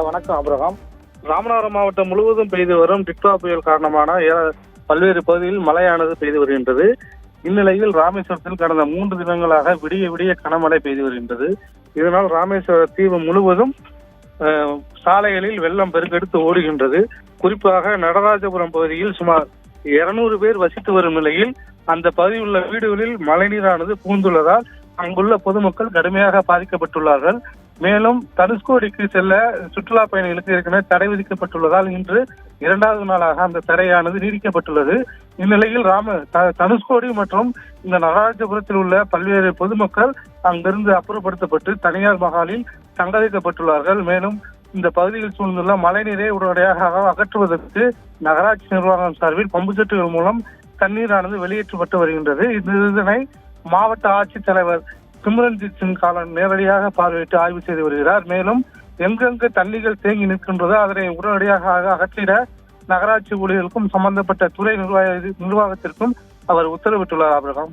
வணக்கம் அப்ரஹாம். ராமநாதபுரம் மாவட்டம் முழுவதும் பெய்து வரும் டிக்டா புயல் காரணமான பல்வேறு பகுதிகளில் மழையானது பெய்து வருகின்றது. இந்நிலையில் ராமேஸ்வரத்தில் கடந்த 3 தினங்களாக விடிய விடிய கனமழை பெய்து வருகின்றது. இதனால் ராமேஸ்வர தீவு முழுவதும் சாலைகளில் வெள்ளம் பெருக்கெடுத்து ஓடுகின்றது. குறிப்பாக நடராஜபுரம் பகுதியில் சுமார் 200 பேர் வசித்து வரும் நிலையில் அந்த பகுதியில் உள்ள வீடுகளில் மழைநீரானது புகுந்துள்ளதால் அங்குள்ள பொதுமக்கள் கடுமையாக பாதிக்கப்பட்டுள்ளார்கள். மேலும் தனுஷ்கோடிக்கு செல்ல சுற்றுலா பயணிகளுக்கு ஏற்கனவே தடை விதிக்கப்பட்டுள்ளதால் இன்று 2வது நாளாக அந்த தடையானது நீடிக்கப்பட்டுள்ளது. இந்நிலையில் தனுஷ்கோடி மற்றும் இந்த நடராஜபுரத்தில் உள்ள பல்வேறு பொதுமக்கள் அங்கிருந்து அப்புறப்படுத்தப்பட்டு தனியார் மகாலில் தங்க வைக்கப்பட்டுள்ளார்கள். மேலும் இந்த பகுதியில் சூழ்ந்துள்ள மழைநீரை உடனடியாக அகற்றுவதற்கு நகராட்சி நிர்வாகம் சார்பில் பம்பு செட்டுகள் மூலம் தண்ணீரானது வெளியேற்றப்பட்டு வருகின்றது. இதனை மாவட்ட ஆட்சித்தலைவர் சிம்ரன்ஜித் சிங் காலன் நேரடியாக பார்வையிட்டு ஆய்வு செய்து வருகிறார். மேலும் எங்கெங்கு தண்ணீர்கள் தேங்கி நிற்கின்றதோ அதனை உடனடியாக அகற்றிட நகராட்சி ஊழியர்களுக்கும் சம்பந்தப்பட்ட துறை நிர்வாகத்திற்கும் அவர் உத்தரவிட்டுள்ளார். அப்ரஹாம்.